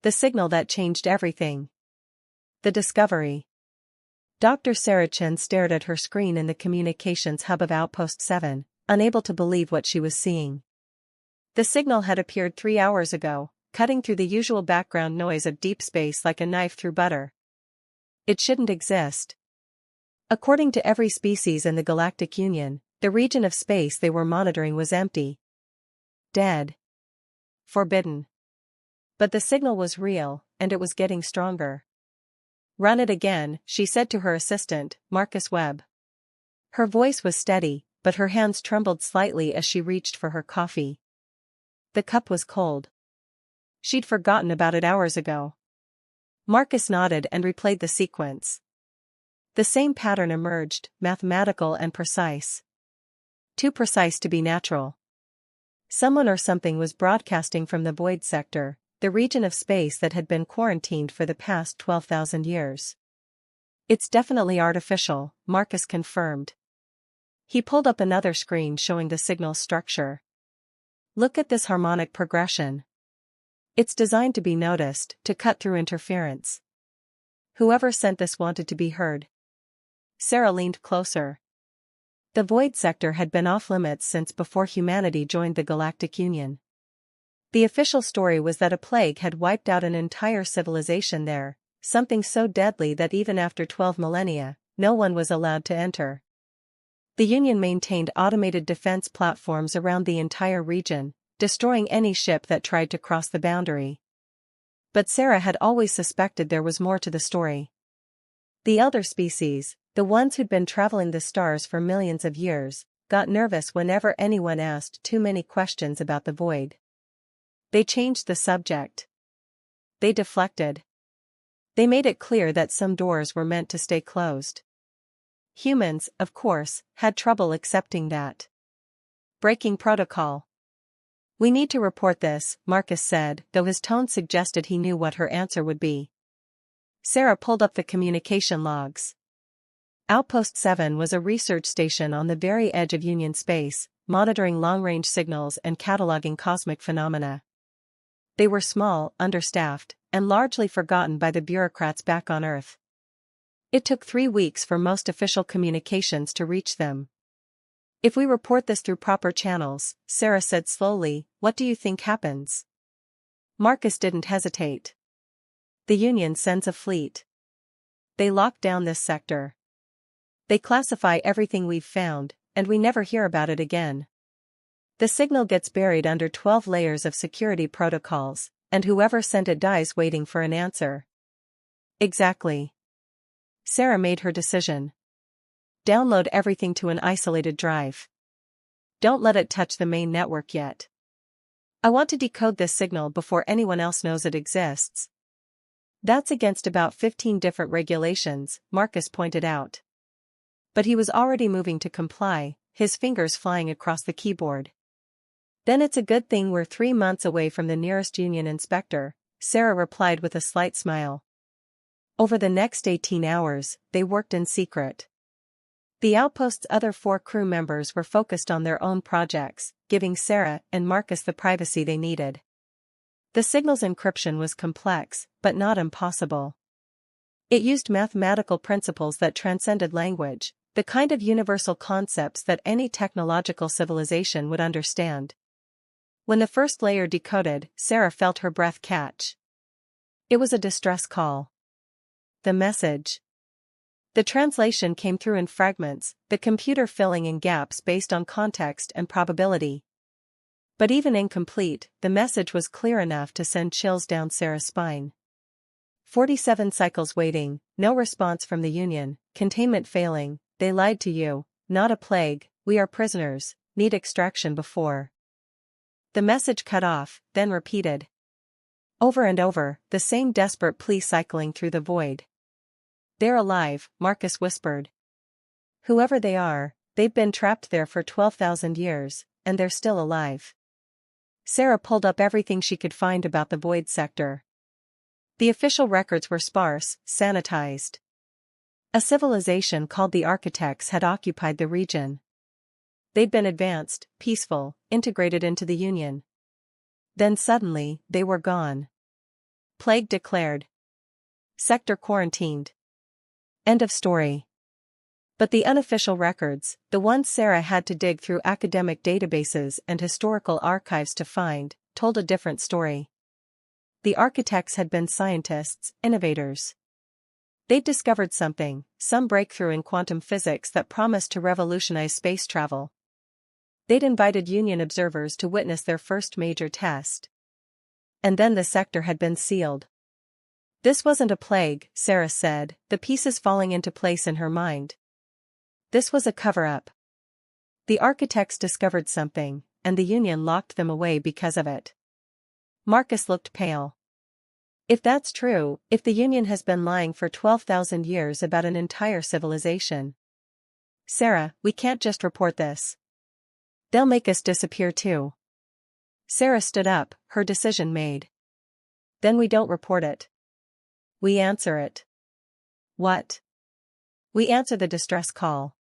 The signal that changed everything. The discovery. Dr. Sarah Chen stared at her screen in the communications hub of Outpost 7, unable to believe what she was seeing. The signal had appeared 3 hours ago, cutting through the usual background noise of deep space like a knife through butter. It shouldn't exist. According to every species in the Galactic Union, the region of space they were monitoring was empty. Dead. Forbidden. But the signal was real, and it was getting stronger. "Run it again," she said to her assistant, Marcus Webb. Her voice was steady, but her hands trembled slightly as she reached for her coffee. The cup was cold. She'd forgotten about it hours ago. Marcus nodded and replayed the sequence. The same pattern emerged, mathematical and precise. Too precise to be natural. Someone or something was broadcasting from the void sector, the region of space that had been quarantined for the past 12,000 years. "It's definitely artificial," Marcus confirmed. He pulled up another screen showing the signal's structure. "Look at this harmonic progression. It's designed to be noticed, to cut through interference. Whoever sent this wanted to be heard." Sarah leaned closer. The void sector had been off-limits since before humanity joined the Galactic Union. The official story was that a plague had wiped out an entire civilization there, something so deadly that even after 12 millennia, no one was allowed to enter. The Union maintained automated defense platforms around the entire region, destroying any ship that tried to cross the boundary. But Sarah had always suspected there was more to the story. The elder species, the ones who'd been traveling the stars for millions of years, got nervous whenever anyone asked too many questions about the void. They changed the subject. They deflected. They made it clear that some doors were meant to stay closed. Humans, of course, had trouble accepting that. Breaking protocol. "We need to report this," Marcus said, though his tone suggested he knew what her answer would be. Sarah pulled up the communication logs. Outpost 7 was a research station on the very edge of Union space, monitoring long-range signals and cataloging cosmic phenomena. They were small, understaffed, and largely forgotten by the bureaucrats back on Earth. It took 3 weeks for most official communications to reach them. "If we report this through proper channels," Sarah said slowly, "what do you think happens?" Marcus didn't hesitate. "The Union sends a fleet. They lock down this sector. They classify everything we've found, and we never hear about it again. The signal gets buried under 12 layers of security protocols, and whoever sent it dies waiting for an answer." "Exactly." Sarah made her decision. "Download everything to an isolated drive. Don't let it touch the main network yet. I want to decode this signal before anyone else knows it exists." "That's against about 15 different regulations," Marcus pointed out. But he was already moving to comply, his fingers flying across the keyboard. "Then it's a good thing we're 3 months away from the nearest Union inspector," Sarah replied with a slight smile. Over the next 18 hours, they worked in secret. The outpost's other 4 crew members were focused on their own projects, giving Sarah and Marcus the privacy they needed. The signal's encryption was complex, but not impossible. It used mathematical principles that transcended language, the kind of universal concepts that any technological civilization would understand. When the first layer decoded, Sarah felt her breath catch. It was a distress call. The message. The translation came through in fragments, the computer filling in gaps based on context and probability. But even incomplete, the message was clear enough to send chills down Sarah's spine. 47 cycles waiting, no response from the Union, containment failing, they lied to you, not a plague, we are prisoners, need extraction before. The message cut off, then repeated. Over and over, the same desperate plea cycling through the void. "They're alive," Marcus whispered. "Whoever they are, they've been trapped there for 12,000 years, and they're still alive." Sarah pulled up everything she could find about the void sector. The official records were sparse, sanitized. A civilization called the Architects had occupied the region. They'd been advanced, peaceful, integrated into the Union. Then suddenly, they were gone. Plague declared. Sector quarantined. End of story. But the unofficial records, the ones Sarah had to dig through academic databases and historical archives to find, told a different story. The architects had been scientists, innovators. They'd discovered something, some breakthrough in quantum physics that promised to revolutionize space travel. They'd invited Union observers to witness their first major test. And then the sector had been sealed. This wasn't a plague, Sarah said, the pieces falling into place in her mind. This was a cover-up. The architects discovered something, and the Union locked them away because of it. Marcus looked pale. If that's true, if the Union has been lying for 12,000 years about an entire civilization. Sarah, we can't just report this. They'll make us disappear too. Sarah stood up, her decision made. Then we don't report it. We answer it. What? We answer the distress call.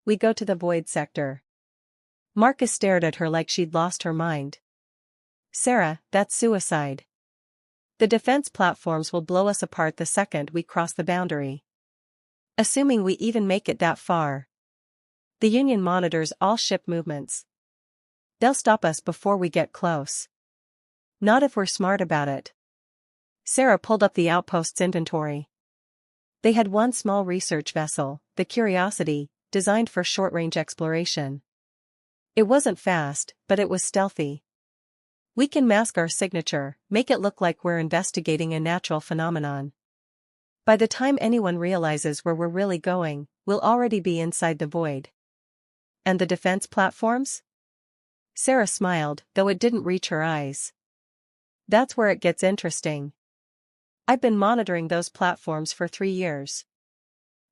We go to the void sector. Marcus stared at her like she'd lost her mind. Sarah, that's suicide. The defense platforms will blow us apart the second we cross the boundary. Assuming we even make it that far. The Union monitors all ship movements. They'll stop us before we get close. Not if we're smart about it. Sarah pulled up the outpost's inventory. They had one small research vessel, the Curiosity, designed for short-range exploration. It wasn't fast, but it was stealthy. We can mask our signature, make it look like we're investigating a natural phenomenon. By the time anyone realizes where we're really going, we'll already be inside the void. And the defense platforms? Sarah smiled, though it didn't reach her eyes. That's where it gets interesting. I've been monitoring those platforms for 3 years.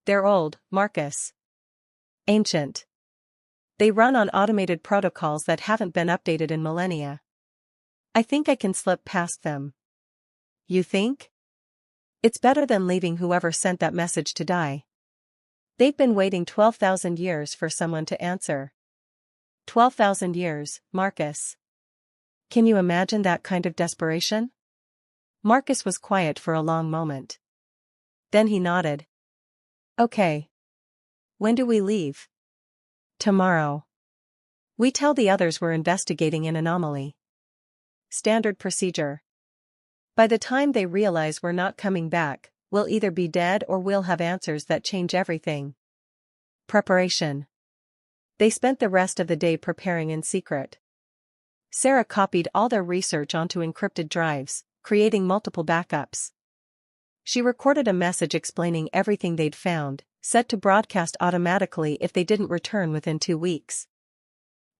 They're old, Marcus. Ancient. They run on automated protocols that haven't been updated in millennia. I think I can slip past them. You think? It's better than leaving whoever sent that message to die. They've been waiting 12,000 years for someone to answer. 12,000 years, Marcus. Can you imagine that kind of desperation? Marcus was quiet for a long moment. Then he nodded. Okay. When do we leave? Tomorrow. We tell the others we're investigating an anomaly. Standard procedure. By the time they realize we're not coming back, we'll either be dead or we'll have answers that change everything. Preparation. They spent the rest of the day preparing in secret. Sarah copied all their research onto encrypted drives, creating multiple backups. She recorded a message explaining everything they'd found, set to broadcast automatically if they didn't return within 2 weeks.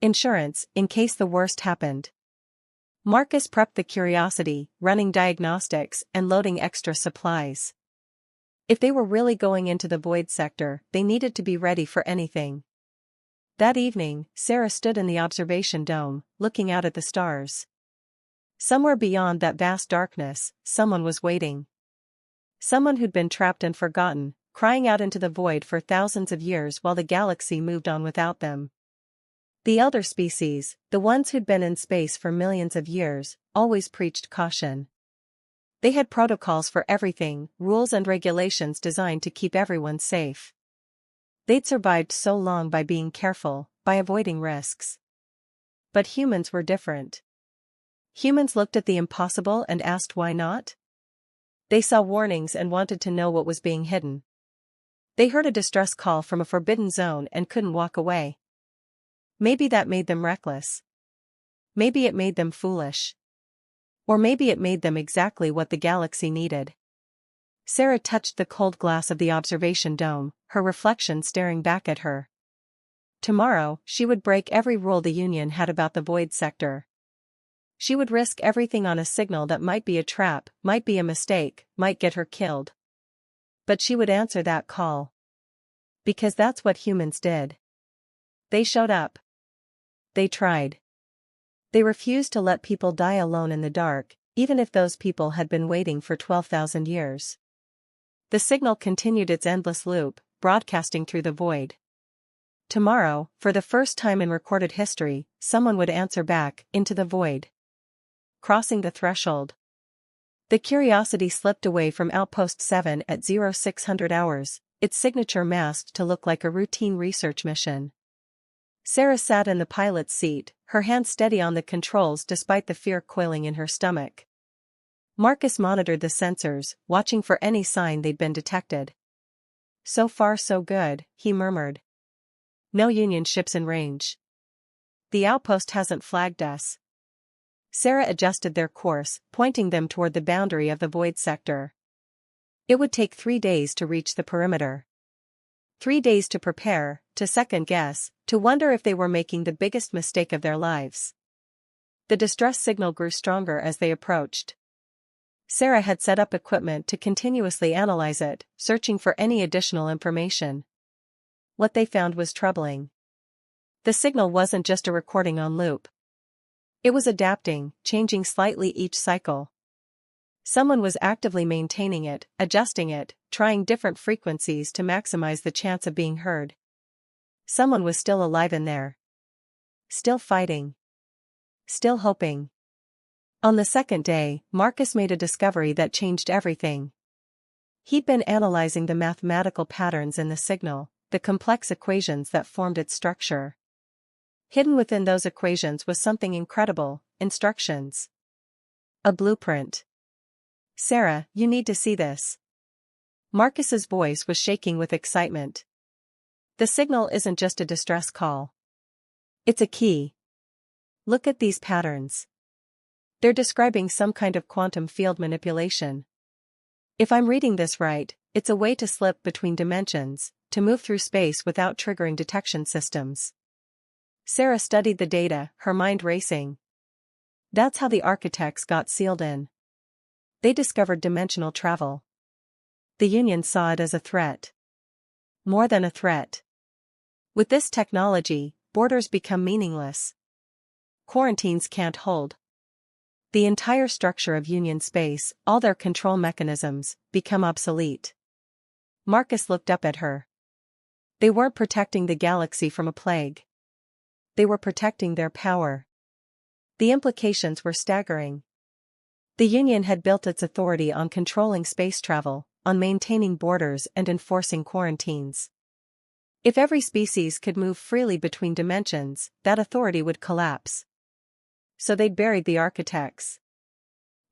Insurance, in case the worst happened. Marcus prepped the Curiosity, running diagnostics and loading extra supplies. If they were really going into the void sector, they needed to be ready for anything. That evening, Sarah stood in the observation dome, looking out at the stars. Somewhere beyond that vast darkness, someone was waiting. Someone who'd been trapped and forgotten, crying out into the void for thousands of years while the galaxy moved on without them. The elder species, the ones who'd been in space for millions of years, always preached caution. They had protocols for everything, rules and regulations designed to keep everyone safe. They'd survived so long by being careful, by avoiding risks. But humans were different. Humans looked at the impossible and asked why not? They saw warnings and wanted to know what was being hidden. They heard a distress call from a forbidden zone and couldn't walk away. Maybe that made them reckless. Maybe it made them foolish. Or maybe it made them exactly what the galaxy needed. Sarah touched the cold glass of the observation dome, her reflection staring back at her. Tomorrow, she would break every rule the Union had about the void sector. She would risk everything on a signal that might be a trap, might be a mistake, might get her killed. But she would answer that call. Because that's what humans did. They showed up. They tried. They refused to let people die alone in the dark, even if those people had been waiting for 12,000 years. The signal continued its endless loop, broadcasting through the void. Tomorrow, for the first time in recorded history, someone would answer back, into the void. Crossing the threshold. The Curiosity slipped away from Outpost 7 at 0600 hours, its signature masked to look like a routine research mission. Sarah sat in the pilot's seat, her hands steady on the controls despite the fear coiling in her stomach. Marcus monitored the sensors, watching for any sign they'd been detected. "So far so good," he murmured. "No Union ships in range. The outpost hasn't flagged us." Sarah adjusted their course, pointing them toward the boundary of the void sector. It would take 3 days to reach the perimeter. 3 days to prepare, to second-guess, to wonder if they were making the biggest mistake of their lives. The distress signal grew stronger as they approached. Sarah had set up equipment to continuously analyze it, searching for any additional information. What they found was troubling. The signal wasn't just a recording on loop. It was adapting, changing slightly each cycle. Someone was actively maintaining it, adjusting it, trying different frequencies to maximize the chance of being heard. Someone was still alive in there. Still fighting. Still hoping. On the second day, Marcus made a discovery that changed everything. He'd been analyzing the mathematical patterns in the signal, the complex equations that formed its structure. Hidden within those equations was something incredible: instructions. A blueprint. "Sarah, you need to see this." Marcus's voice was shaking with excitement. "The signal isn't just a distress call. It's a key. Look at these patterns. They're describing some kind of quantum field manipulation. If I'm reading this right, it's a way to slip between dimensions, to move through space without triggering detection systems." Sarah studied the data, her mind racing. That's how the architects got sealed in. They discovered dimensional travel. The Union saw it as a threat. More than a threat. With this technology, borders become meaningless. Quarantines can't hold. The entire structure of Union space, all their control mechanisms, become obsolete. Marcus looked up at her. They weren't protecting the galaxy from a plague. They were protecting their power. The implications were staggering. The Union had built its authority on controlling space travel, on maintaining borders and enforcing quarantines. If every species could move freely between dimensions, that authority would collapse. So they'd buried the architects.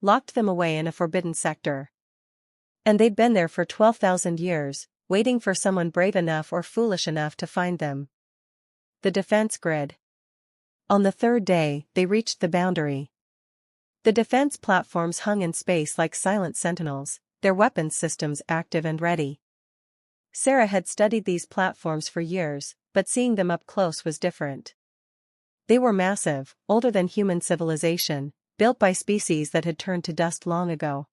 Locked them away in a forbidden sector. And they'd been there for 12,000 years, waiting for someone brave enough or foolish enough to find them. The defense grid. On the third day, they reached the boundary. The defense platforms hung in space like silent sentinels, their weapons systems active and ready. Sarah had studied these platforms for years, but seeing them up close was different. They were massive, older than human civilization, built by species that had turned to dust long ago.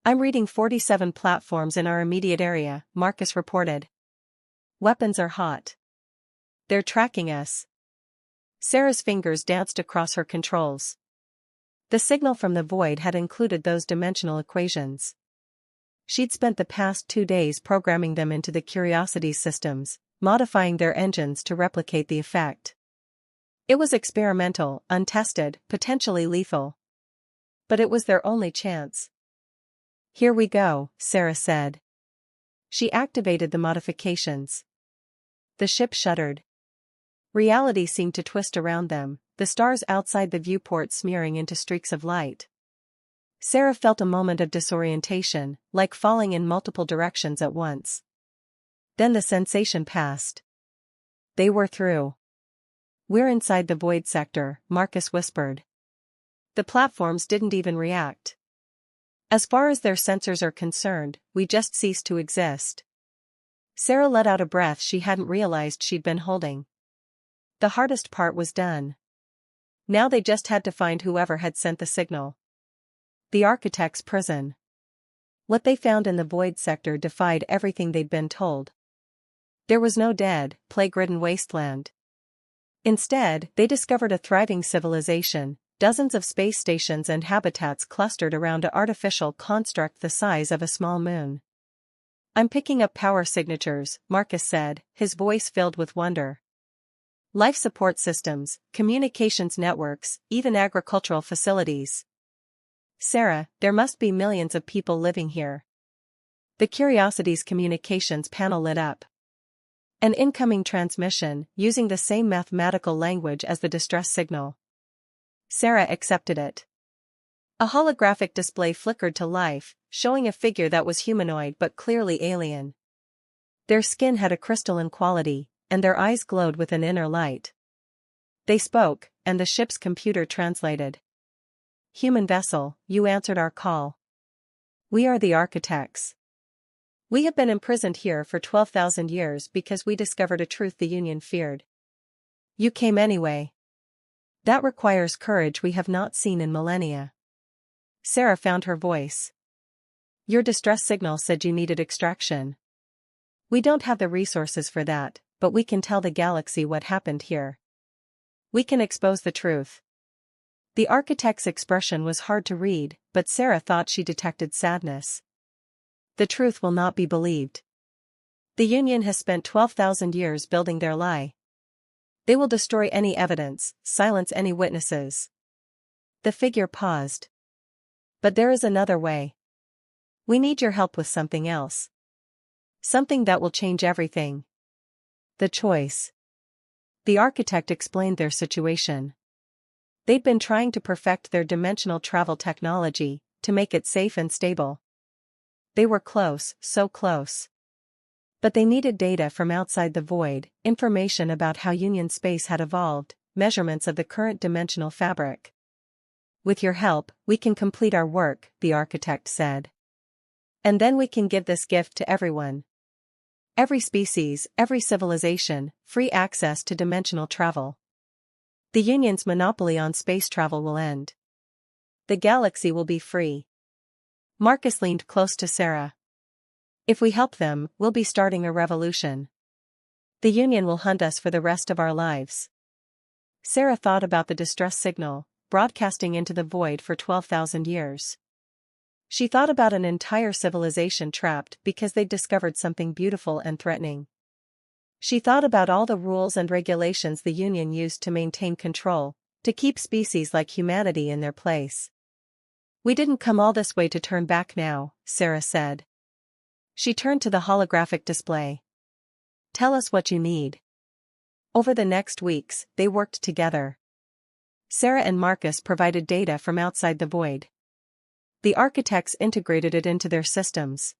"I'm reading 47 platforms in our immediate area," Marcus reported. "Weapons are hot. They're tracking us." Sarah's fingers danced across her controls. The signal from the void had included those dimensional equations. She'd spent the past 2 days programming them into the Curiosity's systems, modifying their engines to replicate the effect. It was experimental, untested, potentially lethal. But it was their only chance. "Here we go," Sarah said. She activated the modifications. The ship shuddered. Reality seemed to twist around them, the stars outside the viewport smearing into streaks of light. Sarah felt a moment of disorientation, like falling in multiple directions at once. Then the sensation passed. They were through. "We're inside the void sector," Marcus whispered. The platforms didn't even react. "As far as their sensors are concerned, we just ceased to exist." Sarah let out a breath she hadn't realized she'd been holding. The hardest part was done. Now they just had to find whoever had sent the signal. The architect's prison. What they found in the void sector defied everything they'd been told. There was no dead, plague-ridden wasteland. Instead, they discovered a thriving civilization, dozens of space stations and habitats clustered around an artificial construct the size of a small moon. "I'm picking up power signatures," Marcus said, his voice filled with wonder. "Life support systems, communications networks, even agricultural facilities." Sarah, there must be millions of people living here. The Curiosity's communications panel lit up. An incoming transmission, using the same mathematical language as the distress signal. Sarah accepted it. A holographic display flickered to life, showing a figure that was humanoid but clearly alien. Their skin had a crystalline quality, and their eyes glowed with an inner light. They spoke, and the ship's computer translated. "Human vessel, you answered our call. We are the architects. We have been imprisoned here for 12,000 years because we discovered a truth the Union feared. You came anyway. That requires courage we have not seen in millennia." Sarah found her voice. "Your distress signal said you needed extraction. We don't have the resources for that, but we can tell the galaxy what happened here. We can expose the truth." The architect's expression was hard to read, but Sarah thought she detected sadness. "The truth will not be believed. The Union has spent 12,000 years building their lie. They will destroy any evidence, silence any witnesses." The figure paused. "But there is another way. We need your help with something else. Something that will change everything. The choice." The architect explained their situation. They'd been trying to perfect their dimensional travel technology, to make it safe and stable. They were close, so close. But they needed data from outside the void, information about how Union space had evolved, measurements of the current dimensional fabric. "With your help, we can complete our work," the architect said. "And then we can give this gift to everyone. Every species, every civilization, free access to dimensional travel. The Union's monopoly on space travel will end. The galaxy will be free." Marcus leaned close to Sarah. "If we help them, we'll be starting a revolution. The Union will hunt us for the rest of our lives." Sarah thought about the distress signal, broadcasting into the void for 12,000 years. She thought about an entire civilization trapped because they'd discovered something beautiful and threatening. She thought about all the rules and regulations the Union used to maintain control, to keep species like humanity in their place. "We didn't come all this way to turn back now," Sarah said. She turned to the holographic display. "Tell us what you need." Over the next weeks, they worked together. Sarah and Marcus provided data from outside the void. The architects integrated it into their systems.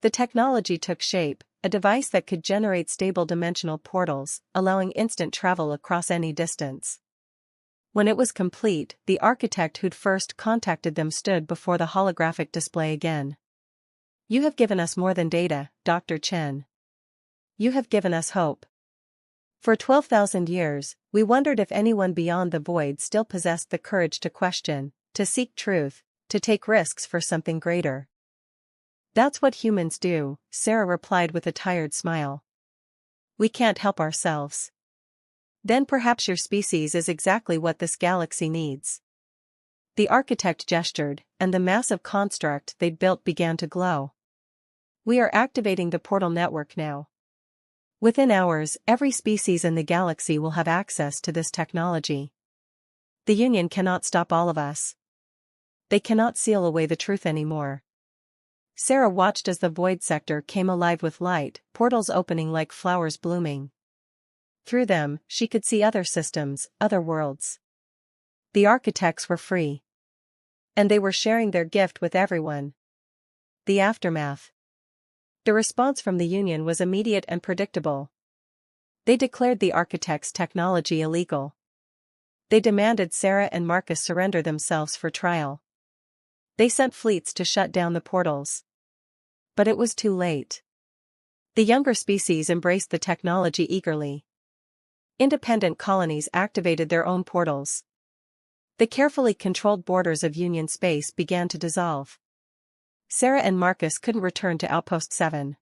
The technology took shape, a device that could generate stable dimensional portals, allowing instant travel across any distance. When it was complete, the architect who'd first contacted them stood before the holographic display again. "You have given us more than data, Dr. Chen. You have given us hope. For 12,000 years, we wondered if anyone beyond the void still possessed the courage to question, to seek truth, to take risks for something greater." "That's what humans do," Sarah replied with a tired smile. "We can't help ourselves." "Then perhaps your species is exactly what this galaxy needs." The architect gestured, and the massive construct they'd built began to glow. "We are activating the portal network now. Within hours, every species in the galaxy will have access to this technology. The Union cannot stop all of us. They cannot seal away the truth anymore." Sarah watched as the void sector came alive with light, portals opening like flowers blooming. Through them, she could see other systems, other worlds. The architects were free. And they were sharing their gift with everyone. The aftermath. The response from the Union was immediate and predictable. They declared the architects' technology illegal. They demanded Sarah and Marcus surrender themselves for trial. They sent fleets to shut down the portals. But it was too late. The younger species embraced the technology eagerly. Independent colonies activated their own portals. The carefully controlled borders of Union space began to dissolve. Sarah and Marcus couldn't return to Outpost 7.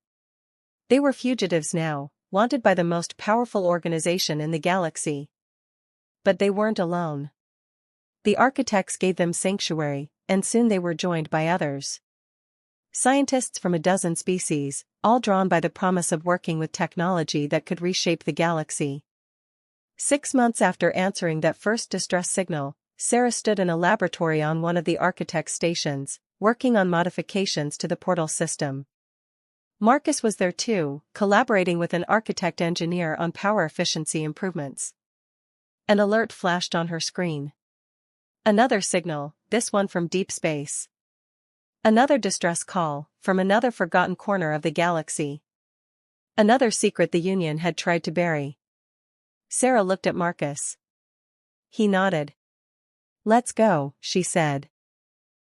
They were fugitives now, wanted by the most powerful organization in the galaxy. But they weren't alone. The architects gave them sanctuary, and soon they were joined by others. Scientists from a dozen species, all drawn by the promise of working with technology that could reshape the galaxy. 6 months after answering that first distress signal, Sarah stood in a laboratory on one of the architect's stations, working on modifications to the portal system. Marcus was there too, collaborating with an architect-engineer on power efficiency improvements. An alert flashed on her screen. Another signal, this one from deep space. Another distress call, from another forgotten corner of the galaxy. Another secret the Union had tried to bury. Sarah looked at Marcus. He nodded. "Let's go," she said.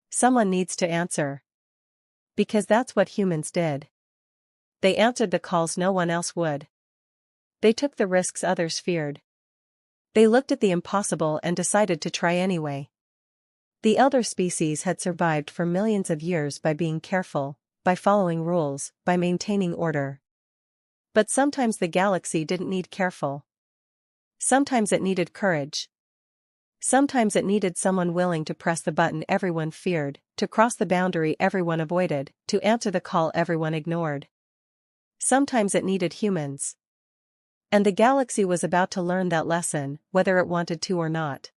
"Someone needs to answer. Because that's what humans did. They answered the calls no one else would. They took the risks others feared. They looked at the impossible and decided to try anyway. The elder species had survived for millions of years by being careful, by following rules, by maintaining order. But sometimes the galaxy didn't need careful. Sometimes it needed courage. Sometimes it needed someone willing to press the button everyone feared, to cross the boundary everyone avoided, to answer the call everyone ignored. Sometimes it needed humans. And the galaxy was about to learn that lesson, whether it wanted to or not.